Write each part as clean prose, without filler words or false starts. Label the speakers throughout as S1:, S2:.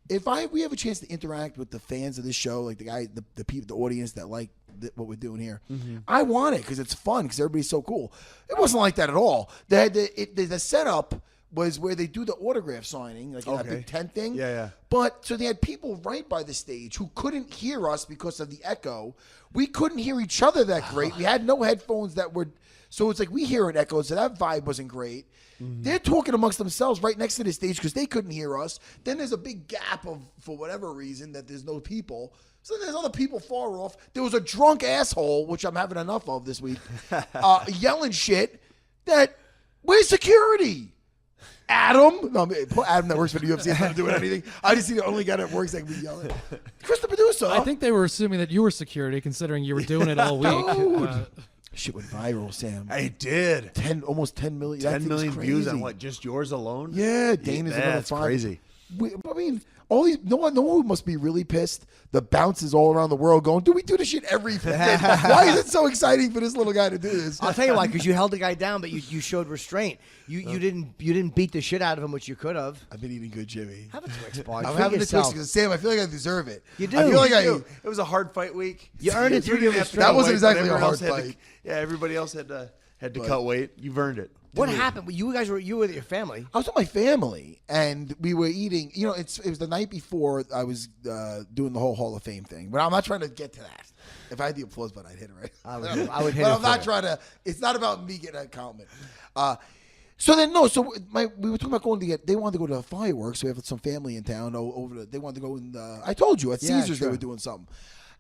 S1: we have a chance to interact with the fans of this show, like the people, the audience that like what we're doing here, I want it because it's fun because everybody's so cool. It wasn't like that at all. They had the setup was where they do the autograph signing, like that big tent thing.
S2: Yeah.
S1: But so they had people right by the stage who couldn't hear us because of the echo. We couldn't hear each other that great. We had no headphones that were, so it's like we hear an echo. So that vibe wasn't great. They're talking amongst themselves right next to the stage because they couldn't hear us. Then there's a big gap for whatever reason that there's no people. So there's other people far off. There was a drunk asshole, which I'm having enough of this week, yelling shit that, where's security? Adam? No, poor Adam that works for the UFC has nothing to do with anything. I just see the only guy that works that can be yelling. Chris the producer.
S3: I think they were assuming that you were security considering you were doing it all week.
S1: Shit went viral, Sam.
S2: I did.
S1: Almost 10 million.
S2: 10 million views on what? Just yours alone?
S1: Yeah, Dana's another 5.
S2: Crazy.
S1: I mean, all these. No one must be really pissed. The bounces all around the world going, do we do this shit every day? Why is it so exciting for this little guy to do this?
S4: I'll tell you why, because you held the guy down, but you showed restraint. You didn't beat the shit out of him, which you could have.
S1: I've been eating good, Jimmy.
S4: Have a Twix bar.
S1: I'm having a Twix because Sam, I feel like I deserve it.
S4: You do.
S1: I feel like
S2: It was a hard fight week.
S4: You earned it through your restraint.
S1: That wasn't exactly a hard fight.
S2: Everybody else had to cut weight. You've earned it.
S4: What happened? You were with your family.
S1: I was with my family, and we were eating. You know, it was the night before I was doing the whole Hall of Fame thing. But I'm not trying to get to that. If I had the applause button, I'd hit it right.
S4: I would hit it.
S1: But I'm not trying to. It's not about me getting a compliment. So we were talking about going to get. They wanted to go to fireworks. So we have some family in town. They wanted to go in. I told you at Caesars they were doing something,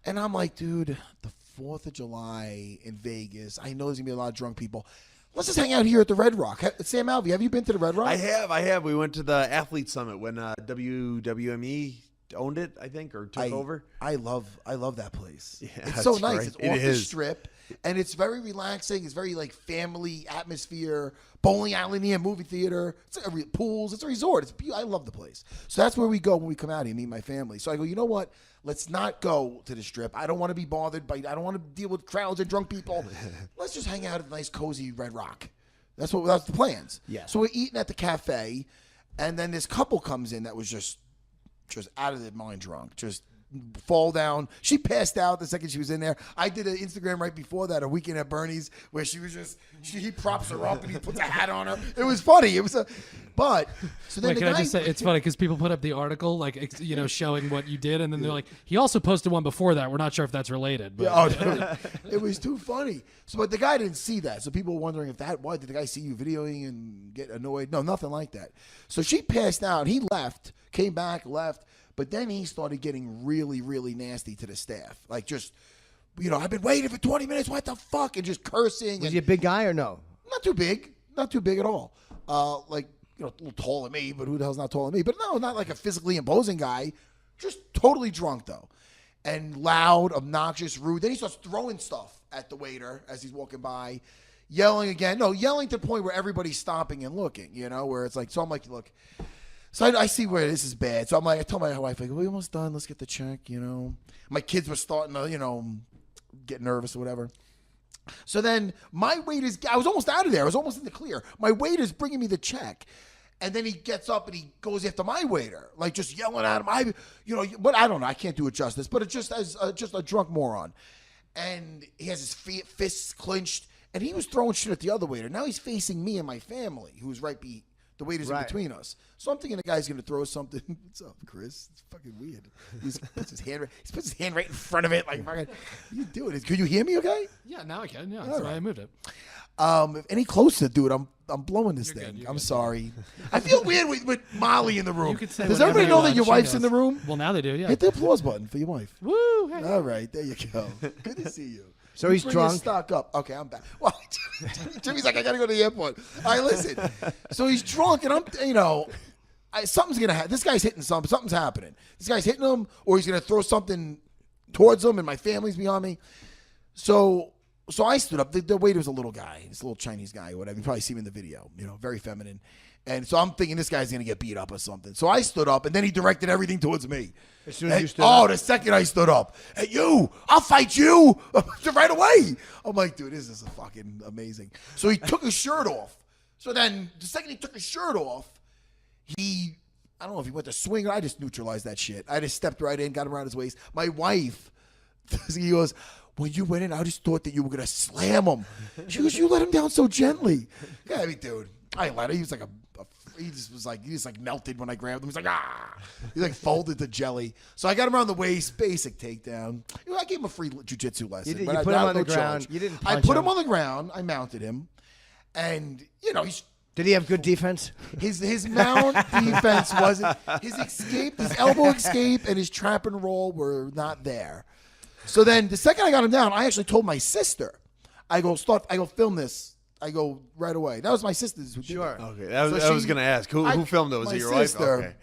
S1: and I'm like, dude, the 4th of July in Vegas. I know there's gonna be a lot of drunk people. Let's just hang out here at the Red Rock. Sam Alvey, have you been to the Red Rock?
S2: I have. We went to the Athlete Summit when WWME owned it, I think, or took over.
S1: I love that place.
S2: Yeah,
S1: it's so nice.
S2: Great.
S1: It's off the strip, and it's very relaxing. It's very like family atmosphere. Bowling alley near movie theater. It's pools. It's a resort. It's beautiful. I love the place. So that's where we go when we come out here, meet my family. So I go, you know what? Let's not go to the strip. I don't want to be bothered by. I don't want to deal with crowds and drunk people. Let's just hang out at a nice, cozy Red Rock. That's the plans.
S4: Yeah.
S1: So we're eating at the cafe, and then this couple comes in that was just out of their mind drunk, just fall down. She passed out the second she was in there. I did an Instagram right before that, a weekend at Bernie's, where he props her up and he puts a hat on her. It was funny. But so then
S3: can I just say it's funny because people put up the article showing what you did, and then they're like, he also posted one before that. We're not sure if that's related. But.
S1: Yeah, it was too funny. So, but the guy didn't see that. So people were wondering why did the guy see you videoing and get annoyed? No, nothing like that. So she passed out. He left, came back, left. But then he started getting really, really nasty to the staff. Like just, I've been waiting for 20 minutes. What the fuck? And just cursing.
S4: Was he a big guy or no?
S1: Not too big. Not too big at all. A little taller than me, but who the hell's not taller than me? But no, not like a physically imposing guy. Just totally drunk, though. And loud, obnoxious, rude. Then he starts throwing stuff at the waiter as he's walking by. Yelling again. No, yelling to the point where everybody's stopping and looking, where it's like, so I'm like, look. So I see where this is bad. So I told my wife, we almost done. Let's get the check, My kids were starting to, get nervous or whatever. So then my waiter's, I was almost out of there. I was almost in the clear. My waiter's bringing me the check. And then he gets up and he goes after my waiter, like just yelling at him. But I don't know. I can't do it justice. But it's just just a drunk moron. And he has his fists clenched. And he was throwing shit at the other waiter. Now he's facing me and my family, who's the waiter's in between us. So I'm thinking the guy's going to throw something. What's up, Chris? It's fucking weird. He puts his hand right in front of it. Like, fucking, what are you doing? Could you hear me okay?
S3: Yeah, now I can. Yeah, that's why I moved it.
S1: If any closer, dude, I'm blowing this thing. I'm sorry. I feel weird with Molly in the room. Does everybody know that your wife's in the room?
S3: Well, now they do, yeah.
S1: Hit the applause button for your wife.
S3: Woo! Hey.
S1: All right, there you go. Good to see you.
S4: So he's drunk.
S1: Stock up. Okay, I'm back. Well, Jimmy's like, I gotta go to the airport. All right, listen. So he's drunk, and something's gonna happen. This guy's hitting something. Something's happening. This guy's hitting him, or he's gonna throw something towards him, and my family's behind me. So I stood up. The waiter was a little guy, this little Chinese guy, or whatever. You probably see him in the video. Very feminine. And so I'm thinking this guy's gonna get beat up or something. So I stood up, and then he directed everything towards me.
S4: As soon as you stood up?
S1: The second I stood up, hey, I'll fight you right away. I'm like, dude, this is fucking amazing. So he took his shirt off. So then the second he took his shirt off, he I don't know if he went to swing or I just neutralized that shit. I just stepped right in, got him around his waist. My wife, he goes, when you went in, I just thought that you were going to slam him. She goes, you let him down so gently. Yeah, I mean, dude, I let him. He was like he just like melted when I grabbed him. He's like, ah. He like folded to jelly. So I got him around the waist, basic takedown. You know, I gave him a free jiu-jitsu lesson.
S4: You
S1: but
S4: put
S1: I
S4: him on the
S1: no
S4: ground.
S1: charge.
S4: You didn't
S1: I
S4: punch
S1: put
S4: him.
S1: him on the ground. I mounted him. And, you know,
S4: Did he have good defense?
S1: his mount defense wasn't his elbow escape and his trap and roll were not there. So then the second I got him down, I actually told my sister, I go film this. I go right away. That was my sister's who did it.
S2: Okay, I was going to ask who filmed it. Was it your wife? Okay.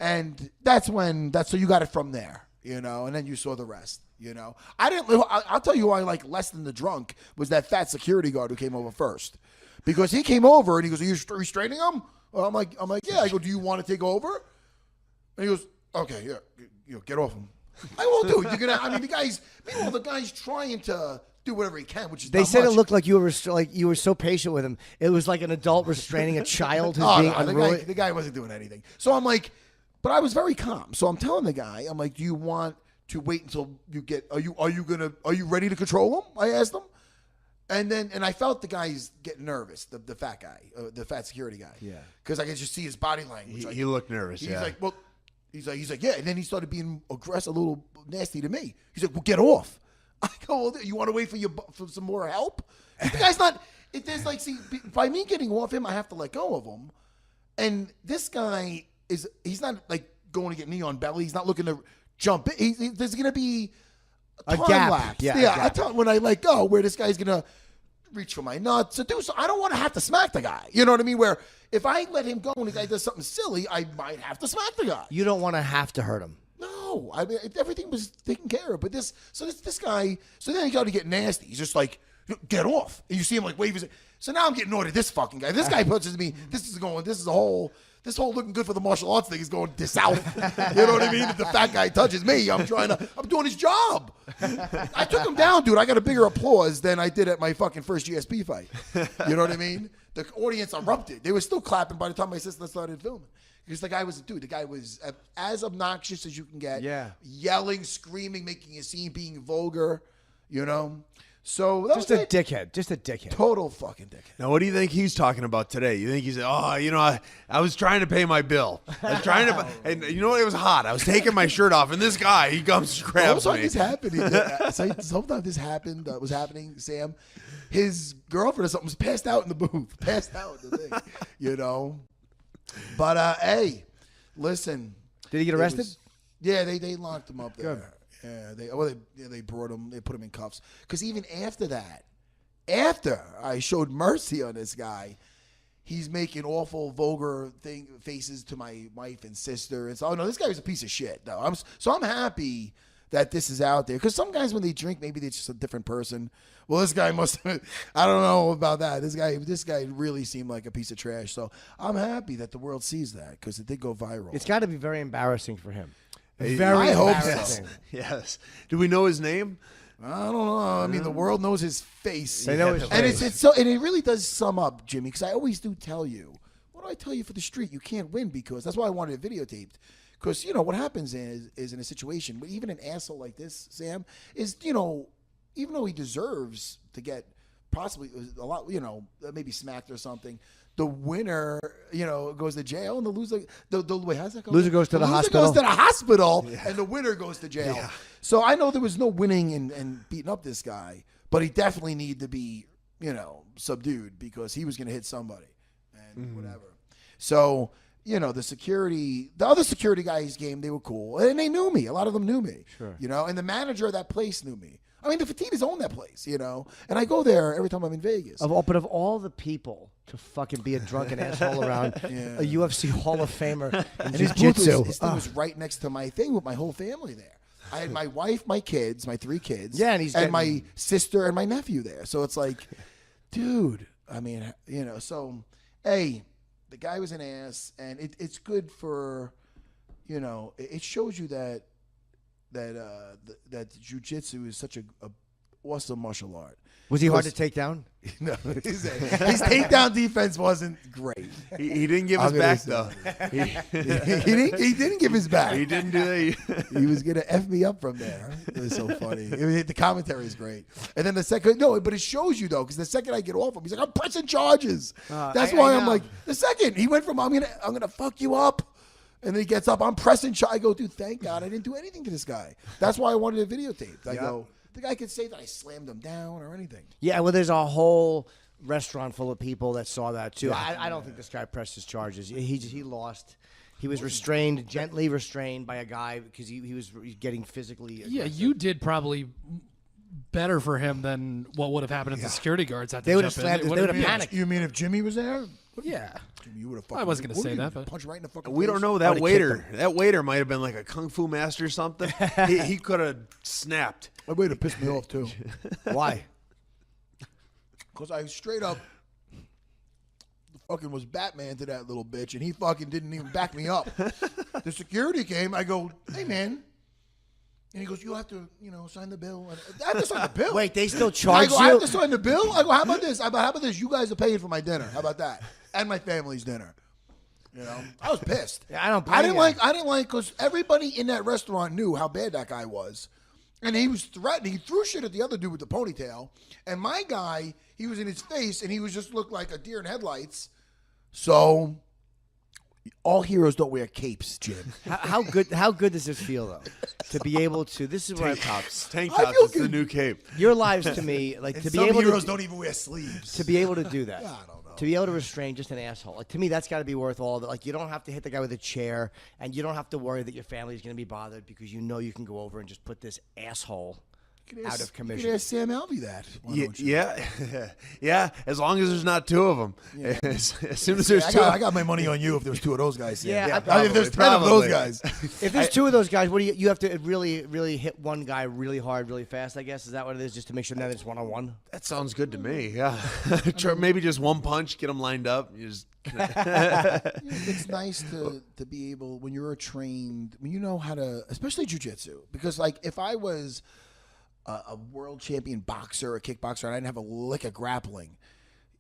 S1: And so you got it from there, you know, and then you saw the rest, you know. I'll tell you who I like less than the drunk was that fat security guard who came over first. Because he came over and he goes, are you restraining him? Well, I'm like, yeah. I go, do you want to take over? And he goes, okay, yeah, get off him. I will do it. The guy's trying to do whatever he can, which is
S4: They
S1: not
S4: said
S1: much.
S4: it looked like you were so patient with him. It was like an adult restraining a child who's being unruly.
S1: The guy wasn't doing anything. So I'm like, but I was very calm. So I'm telling the guy, I'm like, do you want to wait until you get? Are you ready to control him? I asked him. And I felt the guy's getting nervous, the fat guy, the fat security guy.
S4: Yeah.
S1: Because I could just see his body language.
S2: He looked nervous.
S1: He's
S2: Yeah.
S1: like, well, he's like, yeah. And then he started being aggressive, a little nasty to me. He's like, well, get off. I go, well, you want to wait for some more help? The guy's not. There's like, see, by me getting off him, I have to let go of him. And this guy he's not like going to get knee on belly. He's not looking to jump. There's going to be
S4: A
S1: time
S4: gap.
S1: lapse.
S4: Yeah, a
S1: I
S4: gap.
S1: tell when I let go where this guy's going to reach for my nuts to do so. I don't want to have to smack the guy. You know what I mean? Where if I let him go and the guy does something silly, I might have to smack the guy.
S4: You don't want to have to hurt him.
S1: No, I mean everything was taken care of. But this guy. So then he started to get nasty. He's just like, get off. And you see him like wave his. So now I'm getting annoyed at this fucking guy. This guy punches me. This is a whole. This whole looking good for the martial arts thing is going to south. You know what I mean? If the fat guy touches me, I'm doing his job. I took him down, dude. I got a bigger applause than I did at my fucking first GSP fight. You know what I mean? The audience erupted. They were still clapping by the time my sister started filming. Because the guy was as obnoxious as you can get.
S4: Yeah.
S1: Yelling, screaming, making a scene, being vulgar, you know? So that
S4: Just
S1: was
S4: a
S1: it.
S4: dickhead. Just a dickhead.
S1: Total fucking dickhead.
S2: Now, what do you think he's talking about today? You think he's, I was trying to pay my bill. I was trying to, and you know what? It was hot. I was taking my shirt off, and this guy, he comes and grabs
S1: Sometimes
S2: me.
S1: this happened. Sometimes this happened. Was happening. Sam, his girlfriend or something was passed out in the booth. Passed out in the thing. You know. But hey, listen.
S4: Did he get arrested?
S1: Yeah, they locked him up there. Good. Yeah, they brought him. They put him in cuffs. Because even after that, after I showed mercy on this guy, he's making awful, vulgar faces to my wife and sister. And so, no, this guy was a piece of shit. Though I'm happy that this is out there. Because some guys, when they drink, maybe they're just a different person. Well, this guy must. I don't know about that. This guy really seemed like a piece of trash. So I'm happy that the world sees that because it did go viral.
S4: It's got to be very embarrassing for him.
S1: I hope so.
S4: embarrassing.
S2: Yes. Do we know his name?
S1: I don't know. I mean, the world knows his face.
S4: They know his
S1: and
S4: face.
S1: it's so, and it really does sum up, Jimmy, because I always do tell you. What do I tell you for the street? You can't win because that's why I wanted it videotaped. Because what happens is in a situation, even an asshole like this, Sam, is even though he deserves to get possibly a lot, maybe smacked or something. The winner, goes to jail, and the loser, wait, how's that go?
S4: Loser goes to the hospital.
S1: Loser goes to the hospital, and the winner goes to jail. Yeah. So I know there was no winning and beating up this guy, but he definitely needed to be, subdued because he was going to hit somebody and whatever. So, the other security guys game, they were cool, and they knew me. A lot of them knew me.
S4: Sure.
S1: And the manager of that place knew me. I mean, the Fertittas own that place, and I go there every time I'm in Vegas.
S4: But of all the people to fucking be a drunken asshole around a UFC Hall of Famer in
S1: and his
S4: jiu-jitsu.
S1: His thing was right next to my thing with my whole family there. I had my wife, my kids, my 3 kids,
S4: Yeah, and
S1: my sister and my nephew there. So it's like, dude, I mean, so, hey, the guy was an ass, and it's good for, it shows you that jiu-jitsu is such a awesome martial art.
S4: Was he hard to take down?
S1: No, his takedown defense wasn't great.
S2: He didn't give
S1: I'm
S2: his
S1: gonna
S2: back
S1: say
S2: though.
S1: He didn't give his back.
S2: He didn't do that.
S1: He was gonna f me up from there. It was so funny. The commentary is great. And then the second, no, but it shows you though, because the second I get off him, he's like, I'm pressing charges. That's why I'm
S4: know.
S1: like, the second he went from I'm gonna fuck you up, and then he gets up, I'm pressing charges. I go, dude, thank God I didn't do anything to this guy. That's why I wanted it videotaped. I go, the guy could say that I slammed him down or anything.
S4: Yeah, well, there's a whole restaurant full of people that saw that too. I don't think this guy pressed his charges. He lost. He was restrained, gently restrained by a guy because he was getting physically aggressive.
S3: Yeah, you did probably better for him than what would have happened if the security guards had to
S4: They would have
S3: jump in.
S4: slammed
S3: It
S4: his-
S3: would
S4: they
S3: have
S4: would have
S3: been-
S4: panicked.
S1: You mean if Jimmy was there?
S3: Yeah.
S1: Jimmy, you would have.
S3: I wasn't gonna say that, but
S1: punch right in the fucking.
S2: We don't
S1: face?
S2: know
S4: I
S2: that
S4: would've
S2: waiter. That waiter might have been like a kung fu master or something. he could have snapped.
S1: That waiter pissed me off too.
S4: Why?
S1: Because I straight up fucking was Batman to that little bitch, and he fucking didn't even back me up. The security came. I go, hey, man. And he goes, you have to, sign the bill. I have to sign the bill.
S4: Wait, they still
S1: I
S4: charge
S1: go, I have
S4: you?
S1: to sign the bill? I go, how about this? How about this? You guys are paying for my dinner. How about that? And my family's dinner. I was pissed.
S4: Yeah, I don't blame
S1: I didn't
S4: you.
S1: like, because everybody in that restaurant knew how bad that guy was. And he was threatening. He threw shit at the other dude with the ponytail. And my guy, he was in his face, and he was just looked like a deer in headlights. So, all heroes don't wear capes, Jim.
S4: How good does this feel though? To be able to, this is what I'm
S2: Tank
S1: I
S2: tops
S1: feel
S2: is the
S1: good.
S2: new cape.
S4: your lives to me, like
S1: And
S4: to be
S1: some
S4: able
S1: heroes
S4: to
S1: don't even wear sleeves.
S4: to be able to do that.
S1: I don't know.
S4: To be able to restrain just an asshole. Like to me, that's got to be worth all of it. Like you don't have to hit the guy with a chair, and you don't have to worry that your family's going to be bothered because you know you can go over and just put this asshole out of
S1: You
S4: commission.
S1: can ask Sam Alvey that. Why don't you?
S2: Yeah, yeah. As long as there's not two of them. As soon as there's two,
S1: I got my money on you if there was two of those guys. Sam.
S4: Yeah,
S1: If there's 10 of those guys.
S4: If there's two of those guys, what do you have to really, really hit one guy really hard, really fast? I guess is that what it is, just to make sure that it's 1-on-1.
S2: that sounds good to me. Yeah, maybe just one punch, get them lined up. You just
S1: It's nice to be able, when you're trained, when you know how to, especially jiu-jitsu, because like if I was a world champion boxer, a kickboxer, and I didn't have a lick of grappling,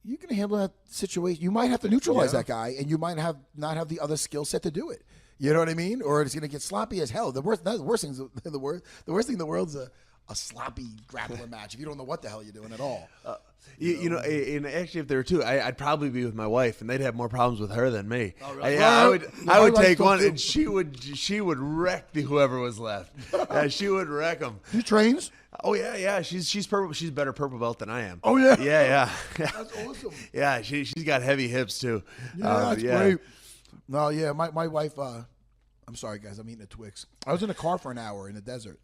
S1: you can handle that situation. You might have to neutralize that guy, and you might not have the other skill set to do it. You know what I mean? Or it's going to get sloppy as hell. The worst thing in the world is a sloppy grappling match if you don't know what the hell you're doing at all.
S2: and actually, if there were two, I'd probably be with my wife, and they'd have more problems with her than me.
S1: Oh, really?
S2: I would
S1: My wife
S2: take
S1: don't
S2: one,
S1: do-
S2: and she would wreck whoever was left. She would wreck them.
S1: She trains.
S2: Oh yeah. She's purple. She's better purple belt than I am.
S1: Oh, yeah?
S2: Yeah.
S1: That's awesome.
S2: Yeah, she's got heavy hips too.
S1: Yeah, that's great. No, yeah, my wife. I'm sorry, guys. I'm eating a Twix. I was in a car for an hour in the desert.